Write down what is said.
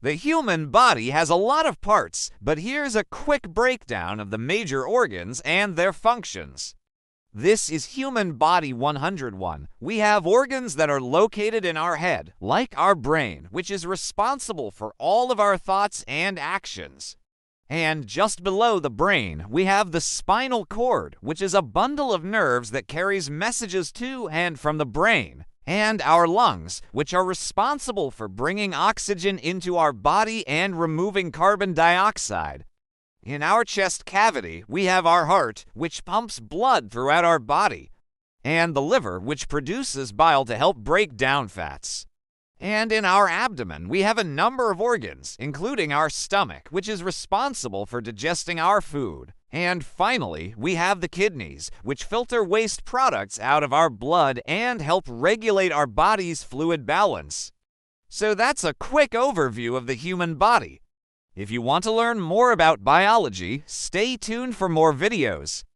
The human body has a lot of parts, but here's a quick breakdown of the major organs and their functions. This is Human Body 101. We have organs that are located in our head, like our brain, which is responsible for all of our thoughts and actions. And just below the brain, we have the spinal cord, which is a bundle of nerves that carries messages to and from the brain, and our lungs, which are responsible for bringing oxygen into our body and removing carbon dioxide. In our chest cavity, we have our heart, which pumps blood throughout our body, and the liver, which produces bile to help break down fats. And in our abdomen, we have a number of organs, including our stomach, which is responsible for digesting our food. And finally, we have the kidneys, which filter waste products out of our blood and help regulate our body's fluid balance. So that's a quick overview of the human body. If you want to learn more about biology, stay tuned for more videos.